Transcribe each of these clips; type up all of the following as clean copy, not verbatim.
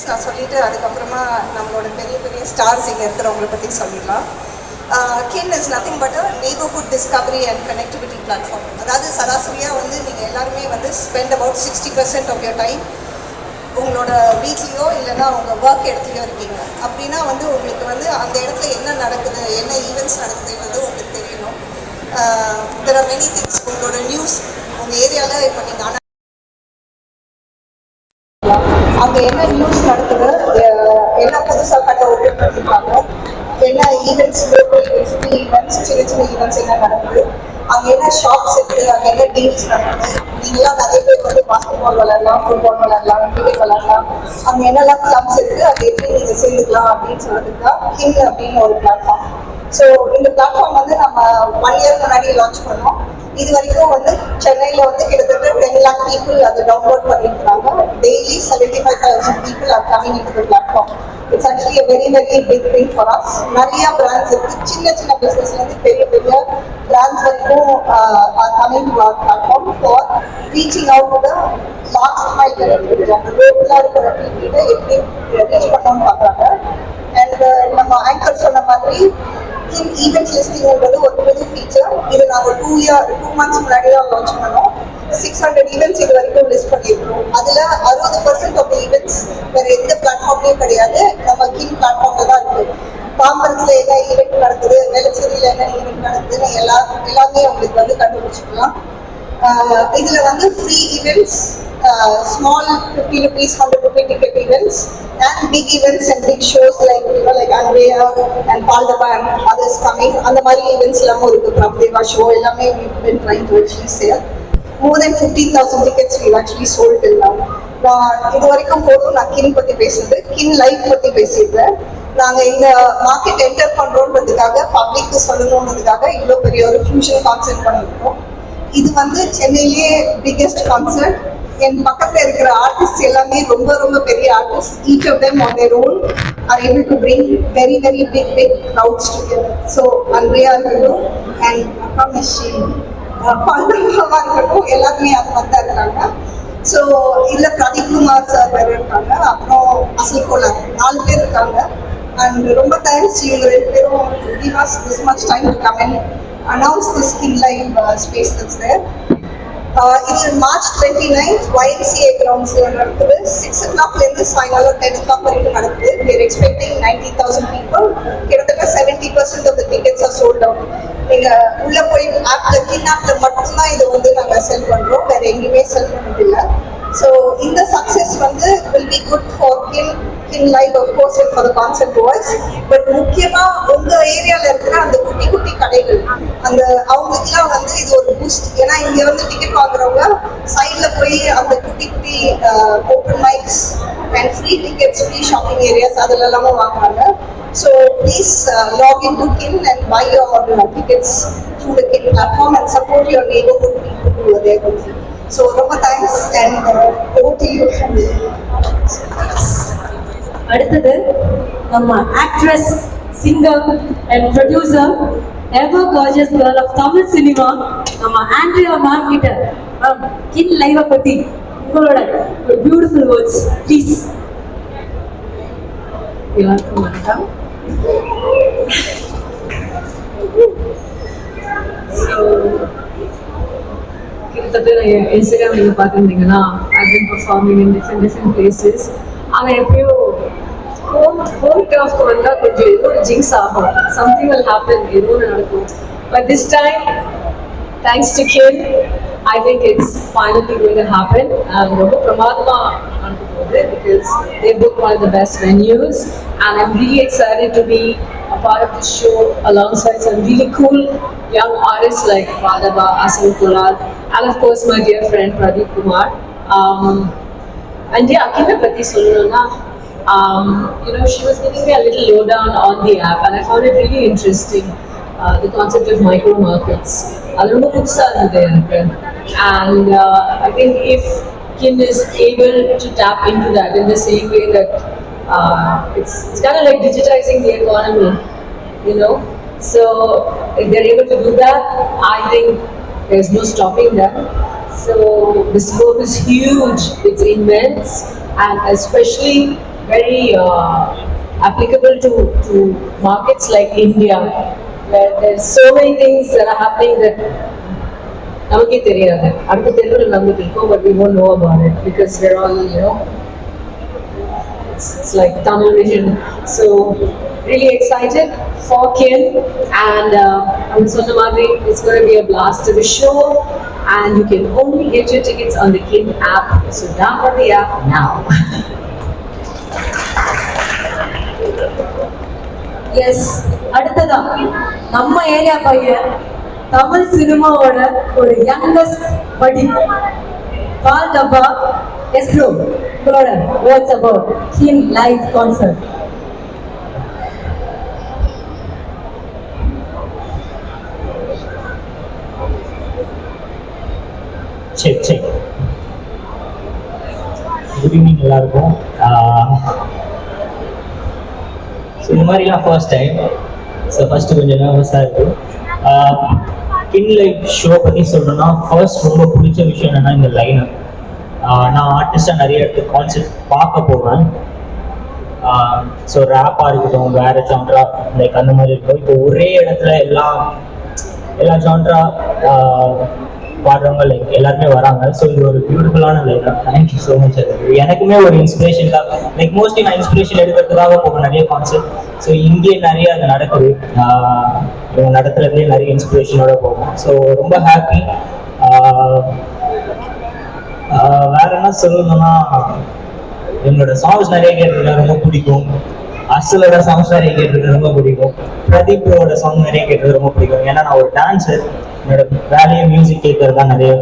நான் சொல்லிட்டு அதுக்கப்புறமா நம்மளோட பெரிய பெரிய ஸ்டார்ஸ் இங்கே இருக்கிறவங்களை பற்றி சொல்லிடலாம். Kin is nothing but a neighbourhood discovery and connectivity platform. அதாவது சராசரியாக நீங்கள் எல்லாருமே spend about 60% of your time உங்களோட வீட்லேயோ இல்லைன்னா உங்கள் ஒர்க் இடத்துலையோ இருக்கீங்க. அப்படின்னா உங்களுக்கு அந்த இடத்துல என்ன நடக்குது, என்ன ஈவெண்ட்ஸ் நடக்குதுன்றது உங்களுக்கு தெரியணும். There are many things. உங்களோட நியூஸ் உங்கள் ஏரியாவில் இப்போ நீங்கள் அங்கே என்ன நியூஸ் நடக்குது, என்ன புதுசாக கடை ஓப்பன் பண்ணியிருக்காங்க, என்ன ஈவெண்ட்ஸ், லோக்கல் ஈவெண்ட்ஸ், சின்ன சின்ன ஈவெண்ட்ஸ் என்ன நடக்குது, அங்கே என்ன ஷாப்ஸ் இருக்குது, அங்கே என்ன டீல்ஸ் நடக்குது. நீங்களாம் நிறைய பேர் பாஸ்கெட் பால் விளையாடலாம், ஃபுட்பால் விளையாடலாம், கிரிக்கெட் விளையாடலாம். அங்கே என்னெல்லாம் கிளப்ஸ் இருக்குது, அது எப்படி நீங்கள் சேர்ந்துக்கலாம் அப்படின்னு சொல்கிறதுக்கு தான் கிங் அப்படின்னு ஒரு பிளாட்ஃபார்ம். ஸோ இந்த பிளாட்ஃபார்ம் நம்ம 1 இயர் முன்னாடி லான்ச் பண்ணோம். இது வரைக்கும் சென்னையில் கிட்டத்தட்ட 10 lakh people அதை டவுன்லோட் பண்ணியிருக்காங்க. Daily 75,000 people are coming into the platform. It's actually a very very big thing for us. நிறைய பிராண்ட்ஸ் இருக்குது. சின்ன சின்ன பிஸ்னஸ்லேருந்து பெரிய பெரிய பிராண்ட்ஸ் வரைக்கும் are coming to our platform for reaching out to the last mile. அந்த ரோட்டில் இருக்கிற people எப்படி ரீச் பண்ணணும்னு பார்க்குறாங்க. அண்ட் நம்ம ஆங்கர் சொன்ன மாதிரி கின் ஈவெண்ட் லிஸ்டிங்கிறது ஒரு பெரிய ஃபீச்சர். இது நாங்கள் 2 months முன்னாடி தான் லான்ச் பண்ணோம். 600 ஈவெண்ட்ஸ் இது வரைக்கும் லிஸ்ட் பண்ணியிருக்கோம். அதில் 60% ஆஃப் ஈவெண்ட்ஸ் வேறு எந்த பிளாட்ஃபார்ம்லேயும் கிடையாது, நம்ம கின் பிளாட்ஃபார்மில் தான் இருக்குது. காம்பன்ஸில் என்ன ஈவெண்ட் நடக்குது, வேளச்சேரியில் என்ன ஈவெண்ட் நடக்குதுன்னு எல்லாமே உங்களுக்கு கண்டுபிடிச்சிக்கலாம். இதில் free events, small 50 rupees, 100 rupee ticket events, and big events and big shows like Andrea and Paldaba and others coming. அந்த மாதிரி events எல்லாமே இருக்கு. Prabhadeva show எல்லாமே we've been trying to actually sell. More than 15,000 tickets we've actually sold till now. இது வரைக்கும் போதும் நான் கின் பற்றி பேசுறது. கின் லைஃப் பற்றி பேசியிருந்தேன். நாங்கள் இந்த மார்க்கெட் என்டர் பண்ணுறோன்றதுக்காக, பப்ளிக்கு சொல்லணுன்றதுக்காக இவ்வளோ பெரிய ஒரு ஃபியூஷன் கான்சர்ட் பண்ணியிருக்கோம். இது சென்னையிலேயே பிக்கெஸ்ட் கான்சர்ட். என் பக்கத்தில் இருக்கிற ஆர்டிஸ்ட் எல்லாமே ரொம்ப ரொம்ப பெரிய artist. Each of them on their own are able to bring very very big crowds together. So அன்றையா இருக்கட்டும் அண்ட் அக்கா மெஷி பாண்டவாக இருக்கட்டும், எல்லாருமே அது மாதிரி தான் இருக்காங்க. ஸோ இதில் பிரதீப் குமார் சார் வேறு இருக்காங்க, அப்புறம் அசல் கோலார் 4 பேர் இருக்காங்க. அண்ட் ரொம்ப தேங்க்ஸ் இவங்க 2 பேரும் give us this much time to come and announce this in live space that's there. இது March 29th YMCA groundsல நடக்குது. 6 o'clockலேருந்து சாயங்காலம் 10 o'clock வரைக்கும் நடக்குது. We are expecting 90,000 people. கிட்டத்தட்ட 70% of the tickets are sold out. நீங்கள் உள்ளே போய் ஆப்பில் கின் ஆப்பில் மட்டும்தான் இதை நாங்கள் செல் பண்ணுறோம், வேறு எங்கேயுமே செல் பண்ணதில்லை. ஸோ இந்த success will be good for கின் live of course and for the concert goers. But முக்கியமாக உங்கள் ஏரியாவில் இருக்கிற அந்த குட்டி குட்டி கடைகள் அவங்களுக்குலாம் இது ஒரு பூஸ்ட். ஏன்னா இங்கே டிக்கெட் வாங்குறவங்க சைடில் போய் அந்த குட்டி குட்டி open mikes and free tickets, free shopping areas அதில் எல்லாமும் வாங்குறாங்க. ஸோ ப்ளீஸ் log into கின் and buy your tickets through the கின் platform and support your neighborhood people who are there with you. So ரொம்ப thanks and over to you. அடுத்தது நம்ம actress, singer and producer, ever gorgeous girl of Tamil cinema, நம்ம Andrea ma'am கிட்ட Kin லைவை பத்தி உங்களோட beautiful words please. எல்லாருக்கும் வணக்கம். கிட்டத்தட்ட இன்ஸ்டாகிராம் நீங்க பார்த்துருந்தீங்கன்னா I've been performing in different places. ஆனால் எப்பயோ ஹோம் டர்ஃப்க்கு வந்தால் கொஞ்சம் ஏதோ ஒரு ஜிங்ஸ் ஆகும், சம்திங் வில் ஹேப்பன், ஏதோ ஒன்று நடக்கும். But this time thanks to கின் I think it's finally going to happen. ரொம்ப பிரமாதமாக நடக்க போகுது because they booked one of the best venues and I'm really excited to be a part of this show alongside some really cool young artists like Paldaba, Asal Kolar, and of course my dear friend Pradeep Kumar. And yeah, Kinna Pati Solana, she was giving me a little lowdown on the app and I found it really interesting, the concept of micro markets. Adhu pudhusa irundhu. And I think if Kin is able to tap into that in the same way that it's kind of like digitizing the economy, So if they're able to do that, I think there's no stopping them. So the scope is huge, it's immense, and especially very applicable to markets like India, where there's so many things that are happening that நமக்கே தெரியாது. அடுத்த தெருவில் நமக்கு இருக்கும், but we won't know about it because we're all, it's like tunnel vision. So really excited for Kin, and I'm so it's going to be a blast to the show, and you can only get your tickets on the Kin app. So download the app now. Yes, அடுத்ததா நம்ம area பையன் தமிழ் சினிமாவோட ஒரு youngest படி பால் டப்பா. S bro, உங்களோட words about கின் live concert. Check good evening எல்லாருக்கும். ஸோ இந்த மாதிரிலாம் ஃபர்ஸ்ட் டைம். ஸோ ஃபஸ்ட்டு கொஞ்சம் நர்வஸாக இருக்குது. கின் லைவ் ஷோ பற்றி சொல்லணும்னா ஃபர்ஸ்ட் ரொம்ப பிடிச்ச விஷயம் என்னென்னா இந்த லைனப். நான் ஆர்டிஸ்டாக நிறைய இடத்துக்கு கான்செப்ட் பார்க்க போவேன். ஸோ ரேப்பாக இருக்கட்டும், வேறு ஜான்ரா லைக் அந்த மாதிரி இருக்கும். இப்போ ஒரே இடத்துல எல்லா ஜான்ரா பாடுறவங்க லைக் எல்லாருமே வராங்க. ஸோ இது ஒரு பியூட்டிஃபுல்லான லைனப். Thank you so much. எனக்குமே ஒரு இன்ஸ்பிரேஷன் தான். லைக் மோஸ்ட்லி நான் இன்ஸ்பிரேஷன் எடுக்கிறதுக்காக போவேன் நிறைய கான்செப்ட். ஸோ இங்கே நிறைய அது நடக்குது. இவங்க நடத்துறதுலேயே நிறைய இன்ஸ்பிரேஷனோட போகும். ஸோ ரொம்ப ஹாப்பி. வேற என்ன சொல்லணும்னா, என்னோட சாங்ஸ் நிறைய கேட்டிருக்கேன், ரொம்ப பிடிக்கும். அசலோட சாங்ஸ் நிறைய கேட்டிருக்கேன், ரொம்ப பிடிக்கும். பிரதீப்போட சாங் நிறைய கேட்டது ரொம்ப பிடிக்கும். ஏன்னா நான் ஒரு டான்ஸர், என்னோட வேலையை மியூசிக் கேட்கறது தான் நிறைய.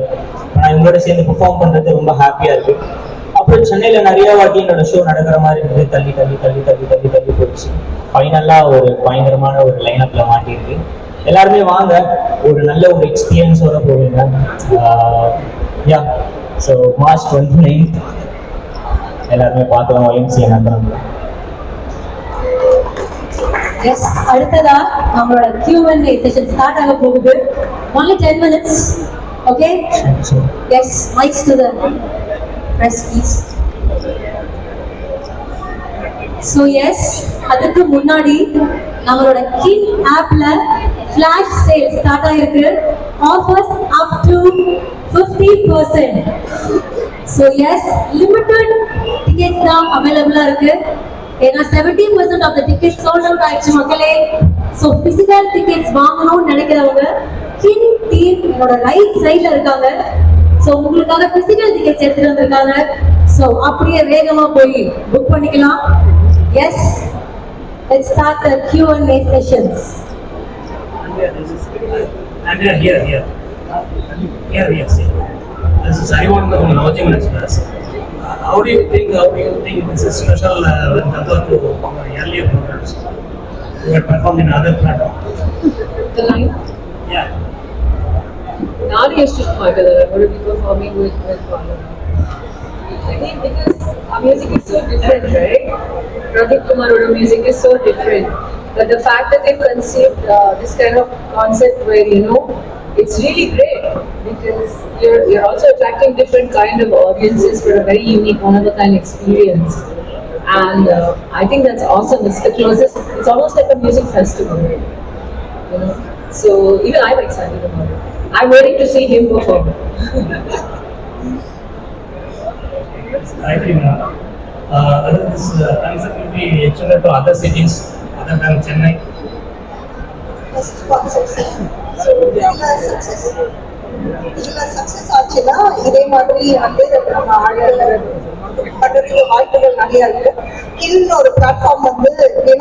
நான் இவங்களோட சேர்ந்து பெர்ஃபார்ம் பண்ணுறது ரொம்ப ஹாப்பியாக இருக்குது. அப்புறம் சென்னையில் நிறைய வாட்டி என்னோட ஷோ நடக்கிற மாதிரி இருக்குது. தள்ளி தள்ளி தள்ளி தள்ளி தள்ளி தள்ளி போயிடுச்சு. ஃபைனலாக ஒரு பயங்கரமான ஒரு லைனப்பில் மாட்டியிருக்கு. எல்லாருமே வாங்க, ஒரு நல்ல ஒரு எக்ஸ்பீரியன்ஸோட போவீங்க. யா, ஸோ March 29 எல்லாருமே பார்க்கலாம். YMCA நடத்துகிறாங்க. எஸ், அடுத்ததா நம்மளோட Q&A செஷன் ஸ்டார்ட் ஆக போகுது. only 10 minutes. Okay? Yes, mics to the press please. So yes, அதுக்கு முன்னாடி நம்மளோட கின் ஆப்ல ஃபிளாஷ் சேல் ஸ்டார்ட் ஆயிருக்கு. Offers up to 50%. So yes, limited tickets தான் அவைலபிளா இருக்கு. ஏன்னா 70% of the tickets sold out ஆயிடுச்சு மக்களே. ஸோ பிசிக்கல் டிக்கெட்ஸ் வாங்கணும்னு நினைக்கிறவங்க கின் டீம் என்னோட ரைட் சைட்ல இருக்காங்க. ஸோ உங்களுக்காக பிசிக்கல் டிக்கெட்ஸ் எடுத்துட்டு வந்திருக்காங்க. ஸோ அப்படியே வேகமா போய் புக் பண்ணிக்கலாம். Yes, let's start the Q&A sessions. And here. Yes. This is Arivan from Lodging Express. How do you think this is special when compared to earlier programs who had performed in other platforms? The line? Yeah. Nadi used to fight that I'm going to be performing with Pala. I think because our music is so different, right? Pradeep Kumar's music is so different. But the fact that they've conceived this kind of concept where, it's really great because you're also attracting different kind of audiences for a very unique, one-of-a-kind experience. And I think that's awesome. It's the closest, it's almost like a music festival, So even I'm excited about it. I'm waiting to see him perform. I think this concept will be extended to other cities other than Chennai. So இதில் success ஆச்சுன்னா இதே மாதிரி வந்து நம்ம ஆட்கள் பண்ணுறதுக்கு வாய்ப்புகள் நிறையா இருக்கு. கில்னு ஒரு பிளாட்ஃபார்ம் வந்து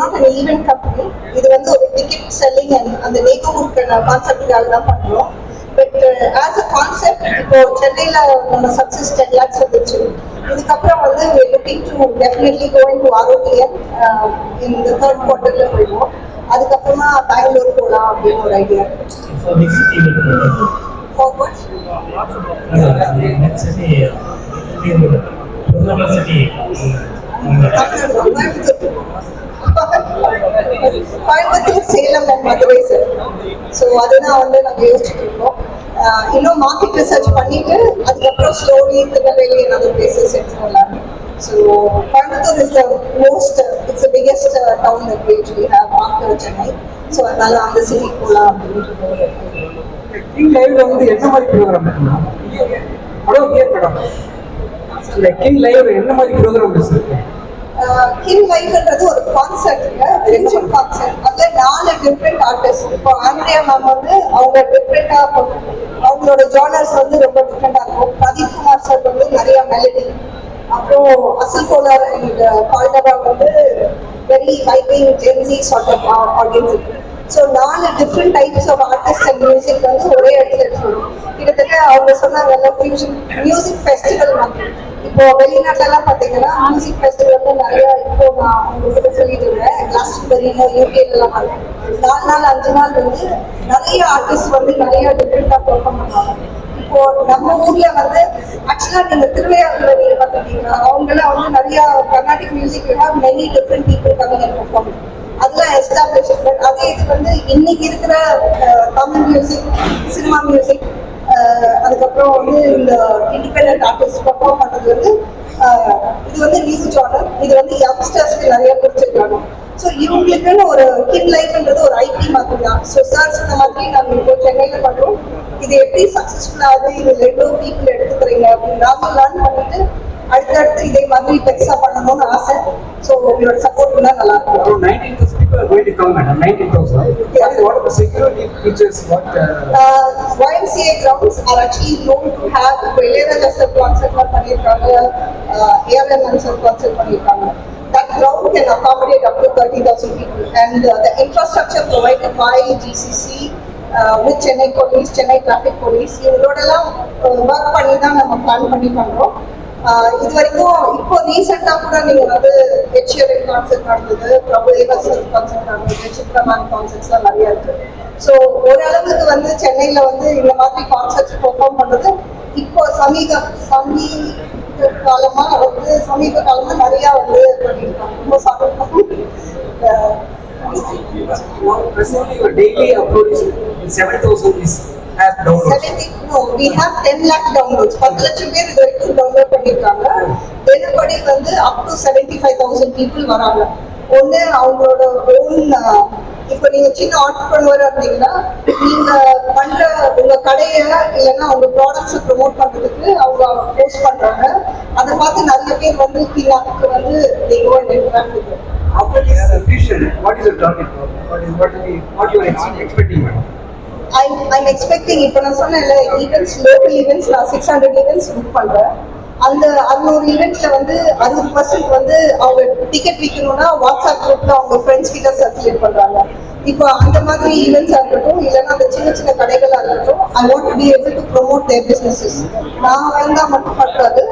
நாட் அன் ஈவென்ட் கம்பெனி. இது வந்து ஒரு டிக்கெட் செல்லிங் அண்ட் அந்த நெய்பர்ஹுட்கான கான்செப்டுக்காக தான் பண்ணுறோம். பட் ஆஸ் அ கான்செப்ட் இப்போ சென்னையில் நம்ம சக்ஸஸ் 10 lakhs வந்துச்சு. இதுக்கப்புறம் வந்து looking to definitely going to ROTM இந்த 3rd quarter போயிடுவோம். அதுக்கப்புறமா பெங்களூர் போகலாம் அப்படின்னு ஒரு ஐடியா இருக்கு. Forward. Next city, Coimbatore, Salem and Madurai sir. So அதுதான் வந்து நாங்கள் யோசிச்சுட்டு இருக்கோம். இன்னும் மார்க்கெட் ரிசர்ச் பண்ணிட்டு அதுக்கப்புறம் slowly Tirunelveli and other places எடுத்துக்கலாம். So Coimbatore is the most, it's the biggest town that we actually have after Chennai. So அதனால அந்த சிட்டி போகலாம் அப்படின்றது. கிங் லைவ்ல வந்து என்ன மாதிரி ப்ரோக்ராம் இருக்குன்னா அவ்வளோ கிளியர் மேடம் இல்லை கிங் லைவ்ல என்ன மாதிரி ப்ரோக்ராம் இருக்கு? கிங் லைஃப்ன்றது ஒரு கான்செர்ட்ங்க, ரிச்சுவல் கான்செர்ட். அதுல 4 டிஃப்ரெண்ட் ஆர்டிஸ்ட். இப்போ ஆண்ட்ரியா மேம் வந்து அவங்க டிஃப்ரெண்டா அவங்களோட ஜானர்ஸ் வந்து ரொம்ப டிஃப்ரெண்டா இருக்கும். பிரதீப் குமார் சார் வந்து நிறைய மெலடி, அப்புறம் அசல் கோலார் அண்ட் பால்டவா வந்து very vibing gen Z sort of audience இருக்கு. So 4 different types of artist and music வந்து ஒரே இடத்துல எடுத்துக்கணும். கிட்டத்தட்ட அவங்க சொன்னாங்க ஃபியூஷன் மியூசிக் ஃபெஸ்டிவல் மாதிரி. இப்போ வெளிநாட்டுலலாம் பார்த்தீங்கன்னா மியூசிக் ஃபெஸ்டிவல் நிறைய, இப்போ நான் உங்ககிட்ட சொல்லிட்டு இருந்தேன், கிளாஸ்டன்பெரியில யூகேலாம் 4 நாள் 5 நாள் வந்து நிறைய ஆர்டிஸ்ட் வந்து நிறைய டிஃப்ரெண்டாக பெர்ஃபார்ம் பண்ணுவாங்க. இப்போ நம்ம ஊர்ல வந்து ஆக்சுவலா நீங்க திருவையாறுல நீங்க பார்த்துட்டீங்கன்னா அவங்கெல்லாம் வந்து நிறைய Carnatic music many different people coming and perform, அதெல்லாம் எஸ்டாப்ளிஷ். பட் அதே இது வந்து இன்னைக்கு இருக்கிற தமிழ் மியூசிக், சினிமா மியூசிக், அதுக்கப்புறம் வந்து இந்த இண்டிபெண்டன்ட் ஆர்டிஸ்ட் பெர்ஃபார்ம் பண்றது வந்து இது வந்து நியூ ஜானர். இது வந்து யங்ஸ்டர்ஸ்க்கு நிறைய பிடிச்சிருக்காங்க. ஸோ இவங்களுக்குன்னு ஒரு கிட் லைஃப்ன்றது ஒரு ஐடி மாதிரி தான். ஸோ சார் சொன்ன மாதிரி நாங்கள் இப்போ சென்னையில் பண்ணுறோம். இது எப்படி சக்ஸஸ்ஃபுல் ஆகுது, இதில் எவ்வளோ பீப்புள் எடுத்துக்கிறீங்க அப்படின்னு நாங்கள் லேர்ன் பண்ணிட்டு அடுத்தடுத்து இதே மாதிரி பெருசாக பண்ணணும்னு ஆசை. ஸோ உங்களோட சப்போர்ட் தான் நல்லா இருக்கும். 19,000 people are going to come, madam. 19,000. What are the security features? What? YMCA grounds are actually known to have Ilayaraja sir concert பண்ணியிருக்காங்க, ARMN sir concert பண்ணியிருக்காங்க. That ground can accommodate up to 30,000 people, and the infrastructure provided by GCC with Chennai Police, Chennai Traffic Police, இவங்களோடலாம் work பண்ணி தான் நம்ம plan பண்ணி பண்ணுறோம். இது வரைக்கும் இப்போ ரீசெண்டாக கூட நீங்கள் வந்து ஹெச்ஆர்என் கான்செர்ட் நடந்தது, பிரபு ஏவசர் கான்செர்ட் நடந்தது, சித்ரமான் கான்செர்ட்ஸ்லாம் நிறையா இருக்குது. ஸோ ஓரளவுக்கு வந்து சென்னையில் வந்து இந்த மாதிரி கான்செர்ட்ஸ் பெர்ஃபார்ம் பண்ணுறது இப்போ சமீப காலமாக நிறையா வந்து பண்ணியிருக்காங்க. ரொம்ப சந்தோஷம். Now, presently, your daily upload is 7,000 has downloads. No, we have 10 lakh downloads. 10 லட்சம் பேர் இது வரைக்கும் டவுன்லோட் பண்ணியிருக்காங்க. தினப்படி வந்து up to 75,000 people வராங்க. ஒன்று அவங்களோட ஓன், இப்போ நீங்க சின்ன ஆண்டர்பிரனர் இருந்தீங்கன்னா நீங்க பண்ற உங்க கடையை இல்லைன்னா உங்க ப்ராடக்ட்ஸை ப்ரொமோட் பண்றதுக்கு அவங்க போஸ்ட் பண்றாங்க. அதை பார்த்து நிறைய பேர் வந்து கீழாக்கு வந்து they go and interact with them. After this vision, what is your target? What you are expecting? I'm expecting, இப்போ நான் சொன்னேன்ல ஈவெண்ட்ஸ், லோக்கல் ஈவெண்ட்ஸ் நான் 600 ஈவெண்ட்ஸ் புக் பண்றேன். அந்த 600 ஈவெண்ட்ஸ்ல வந்து 60% வந்து அவங்க டிக்கெட் விற்கணும்னா வாட்ஸ்அப் குரூப்ல அவங்க ஃப்ரெண்ட்ஸ் கிட்ட சர்க்குலேட் பண்றாங்க. இப்போ அந்த மாதிரி ஈவெண்ட்ஸா இருக்கட்டும், இல்லைன்னா அந்த சின்ன சின்ன கடைகளா இருக்கட்டும், I want to be able to promote their businesses. நான் வந்தா மட்டும் பண்றது.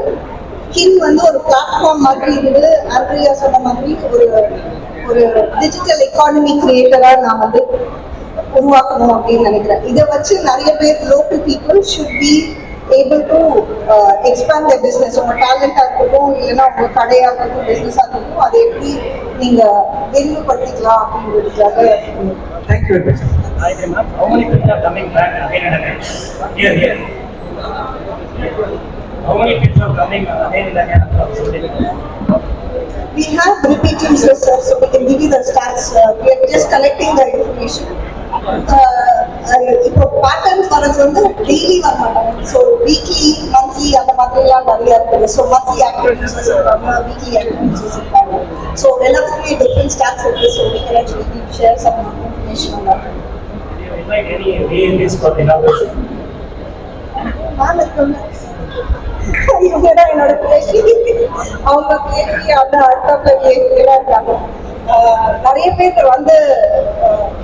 கிங் வந்து ஒரு பிளாட்ஃபார்ம் மாதிரி இருந்து ஆண்ட்ரியா சொன்ன மாதிரி ஒரு டிஜிட்டல் எக்கானமி கிரியேட்டரா நான் வந்து உருவாக்கணும் அப்படின்னு நினைக்கிறேன். இதை வச்சு நிறைய பேர் local people should be able to expand the business. உங்கள் டேலண்டாக இருக்கட்டும், இல்லைன்னா உங்கள் கடையாக இருக்கட்டும், பிஸ்னஸாக இருக்கட்டும், அதை எப்படி நீங்கள் விரிவுபடுத்திக்கலாம் அப்படின்றதுக்காக. Thank you very much. How many people are coming back again and again? Here. How many people are coming again and again? We have repeat users, sir, so we can give you the stats. We are just collecting the information. இப்போ patterns வரது வந்து daily வர மாட்டாங்க. So weekly, monthly அந்த மாதிரிலாம் நிறையா இருக்குது. So monthly activities இருக்காங்க, வீக்லி ஆக்டிவிட்டிஸ் இருக்காங்க. ஸோ எல்லாத்துக்குமே டிஃப்ரெண்ட் ஸ்டாட்ஸ் இருக்குது. So we can actually share some information on that. Do you invite any VIPs for the inauguration? Ma'am இருக்குங்க, இவங்க தான் என்னோட பேசி, அவங்க பேசி அந்த அடுத்தாப்புல VIPலாம் இருக்காங்க. நிறைய பேர் வந்து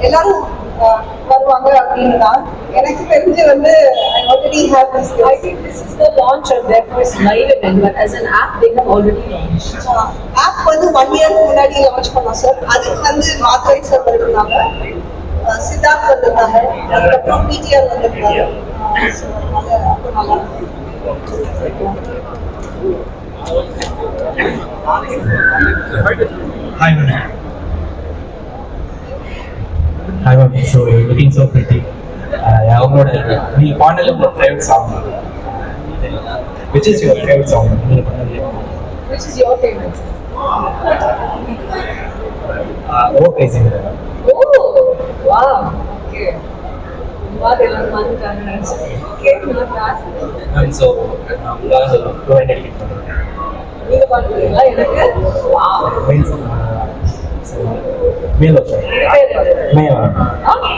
எல்லாரும் வருவாங்க அப்படின்னு தான் எனக்கு தெரிஞ்சு வந்து I already have this. I think this is the launch of their first live event, but as an app they have already launched. App வந்து 1 year முன்னாடி லான்ச் பண்ணோம் சார். அதுக்கு வந்து மாத்ரன் சார் வந்திருந்தாங்க, சித்தார்த் வந்திருந்தாங்க, அதுக்கப்புறம் PTR வந்திருந்தாங்க. ஸோ அதனால அப்போ நல்லா Hi, ma'am. Hi, ma'am. So you're looking so pretty. அவங்களோட நீங்க பாடல உங்க favourite song, which is your favorite song? நீங்க பண்ணது Which is your favorite? ஓ பேசுகிறேன். Oh, wow. Okay. What எல்லாரும் வந்துட்டாங்க நினைச்சேன். Okay, நான் class. ஸோ உங்களால் ப்ரோ டெடிகேட் பண்ணுறேன். நீங்க பாத்துறீங்களா? எனக்கு wow. மீன்ஸ் மேலோ இமயவரம்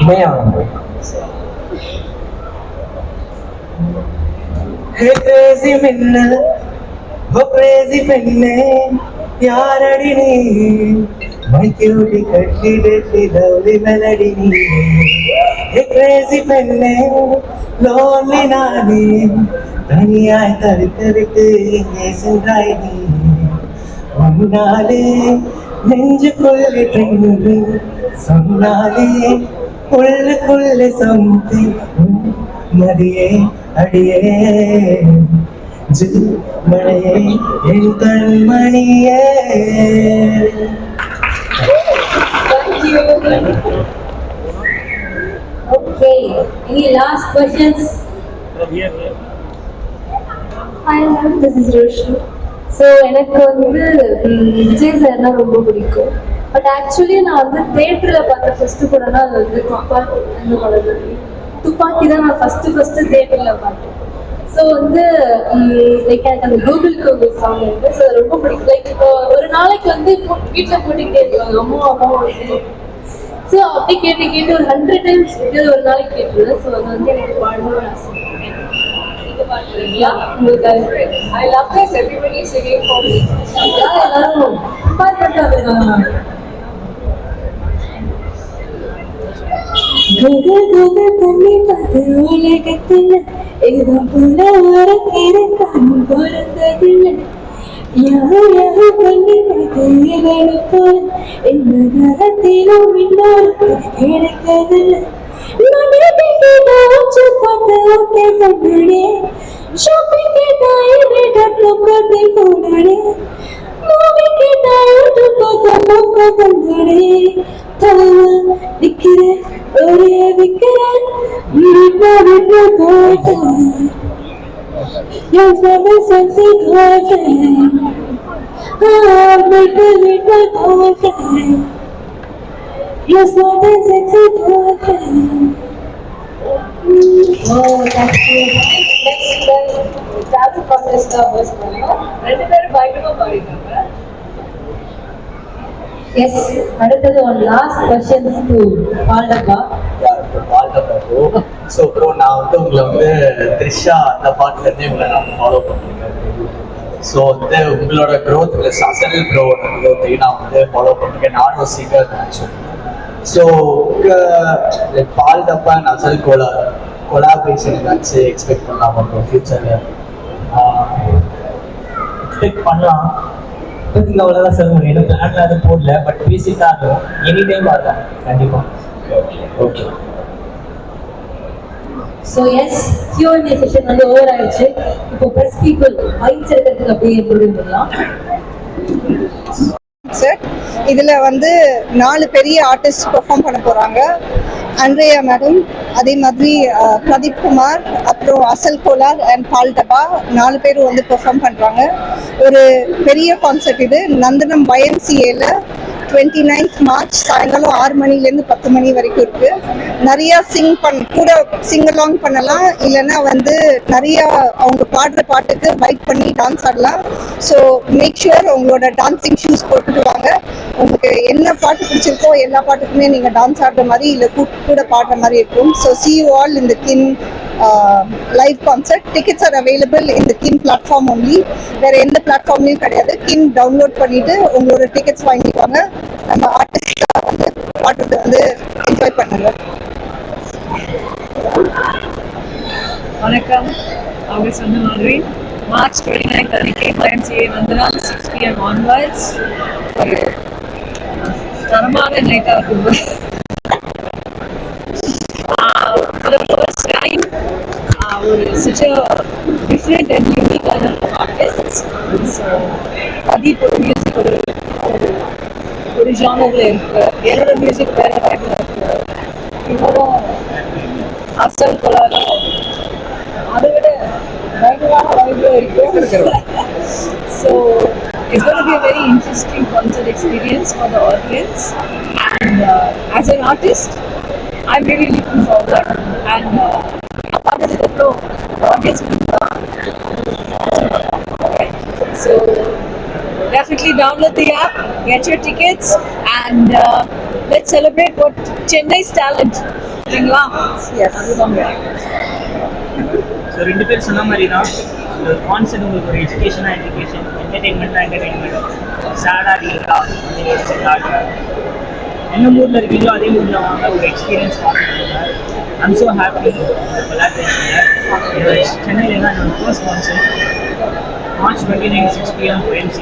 இமயவரம். ஹே கிரேசி மின்னல் ஓ கிரேசி பெண்ணே யாரடி நீ மை கியூட்டி கட்டி டெட்டி லவ்லி மெலடி நீ ஹே கிரேசி பெண்ணே லோன்லி நானே தனியாய் தவிக்க விட்டு எங்கே சென்றாய் நீ உன்னாலே நெஞ்சுக்குள்ளே ட்ரெயினு சொன்னாலே உள்ளுக்குள்ளே சம்திங் மதியே அடியே ஜில் மழையே என் கண்மணியே. Thank you. Okay. Any last questions? Hi ma'am, this is Roshni. So எனக்கு வந்து விஜய் சார்னா ரொம்ப பிடிக்கும். பட் ஆக்சுவலி நான் வந்து தேட்டரில் பார்த்த ஃபஸ்ட்டு படம்னா அது வந்து துப்பாக்கி தான் நான் ஃபஸ்ட்டு தேட்டரில் பார்த்தேன். ஸோ வந்து லைக் எனக்கு அந்த கூகுள் கோவில் சாங் இருக்குது. ஸோ ரொம்ப பிடிக்கும். லைக் இப்போ ஒரு நாளைக்கு வந்து வீட்டில் போட்டுக்கிட்டே இருக்காங்க அம்மா ஸோ அப்படி கேட்டு ஒரு 100 times ஒரு நாளைக்கு கேட்டுருவேன். ஸோ அது வந்து எனக்கு பாடணும்னு ஆசை. Yeah, I love this. Everybody is singing for me. Yeah, எல்லாரும் பாடுறாங்க. கதல் தண்ணி பார்த்து உலகத்தில் எதுவும் போல ஒரு கிரக்கானும் பொருந்ததில்லை. யார் பண்ணி பார்த்து இவனை போல எந்த நகத்திலும் இன்னொரு கிடைக்கதில்லை. Shopping ke time re datlo karte kodare movie ke time to kota ko kandare thawa dikre ore dikre bitna kota yo sabe sexy kota ha bitna kota yo sabe sexy kota. Oh, thank you. Next, travel contest was ரெண்டு பேரும் பயங்கரமா பாடிட்டாங்க. Yes, அடுத்தது ஒரு last questions to Paaldabba. So bro நான் வந்து உங்களை வந்து த்ரிஷா அந்த பாட்டுலேருந்தே உங்களை நான் ஃபாலோ பண்ணியிருக்கேன். ஸோ வந்து உங்களோட க்ரோத் ப்ளஸ் அசல் ப்ரோவோட க்ரோத்தையும் நான் வந்து ஃபாலோ பண்ணியிருக்கேன். நானும் சிங்கர் நினச்சேன். ஸோ உங்கள் பால்டப்பா அசல் கொலாபரேஷன் ஏதாச்சும் எக்ஸ்பெக்ட் பண்ணலாமா ப்ரோ ஃபியூச்சரில்? எக்ஸ்பெக்ட் பண்ணலாம். இப்போதைக்கு அவ்வளோதான் சொல்ல முடியும். எனக்கு பிளான்ல அது போடல. பட் பேசிக் தான் இருக்கும். எனி டைம் வரலாம் கண்டிப்பாக. Okay. So yes, Q&A session வந்து ஓவர் ஆயிடுச்சு. இப்போ ப்ரெஸ் பீப்புள் மைண்ட் எடுக்கிறதுக்கு அப்படியே கொடுத்துடலாம். சார் இதில் வந்து 4 பெரிய ஆர்டிஸ்ட் பெர்ஃபார்ம் பண்ண போகிறாங்க. அண்ட்ரியா மேடம், அதே மாதிரி பிரதீப் குமார், அப்புறம் அசல் கோலார் அண்ட் பால்டபா 4 பேரும் வந்து பெர்ஃபார்ம் பண்ணுறாங்க. ஒரு பெரிய கான்சர்ட் இது. நந்தனம் YMCAல 29th மார்ச் சாயங்காலம் 6 மணிலேருந்து 10 மணி வரைக்கும் இருக்குது. நிறையா கூட சிங் அலாங் பண்ணலாம். இல்லைன்னா வந்து நிறையா அவங்க பாடுற பாட்டுக்கு வைப் பண்ணி டான்ஸ் ஆடலாம். ஸோ மேக் ஷுர் உங்களோட டான்ஸிங் ஷூஸ் போட்டுட்டு வாங்க. உங்களுக்கு என்ன பாட்டு பிடிச்சிருக்கோ எல்லா பாட்டுக்குமே நீங்கள் டான்ஸ் ஆடுற மாதிரி இல்லை கூட பாடுற மாதிரி இருக்கும். So see you all in the KIN live concert. Tickets are available in the KIN platform only. வேறு எந்த பிளாட்ஃபார்ம்லையும் கிடையாது. KIN டவுன்லோட் பண்ணிவிட்டு உங்களோட டிக்கெட்ஸ் வாங்கிக்குவாங்க. நம்ம ஆர்டிஸ்ட் வந்து பாட்டு வந்து என்ஜாய் பண்ணுங்க. வணக்கம். அவங்க சொன்ன மாதிரி March 29th அன்னைக்கு YMCA நந்தனம் 6 PM onwards ஒரு தரமான நைட்டாக இருக்கும். For the first time ஒரு such a different and unique kind of artists. So Pradeep ஒரு மியூசிக் ஒரு ஜானரில் இருக்கு. என்னோட மியூசிக் வேறு டைமில் இருக்கு. இன்னும் அசல் கொலாரம் அதை விட பயங்கரமான வைப்பில் இருக்கும். So be a very interesting concert experience for the audience. And as an artist, I'm really looking forward. And audience so definitely download the app, get your tickets, and let's celebrate what Chennai's talent. சரிங்களா? Yes. So ரெண்டு பேர் சொன்ன மாதிரி தான் இந்த concept உங்களுக்கு ஒரு education entertainment சேடாக இருக்கா என்ன மூடில் இருக்கீங்களோ அதே மூடில் வாங்க ஒரு எக்ஸ்பீரியன்ஸ் பார்த்துக்கோங்க. ஐம் ஸோ ஹாப்பி கொலாபரேஷனில் சென்னையில் தான் என்னோட first concert March 29, 6 p.m. for MC.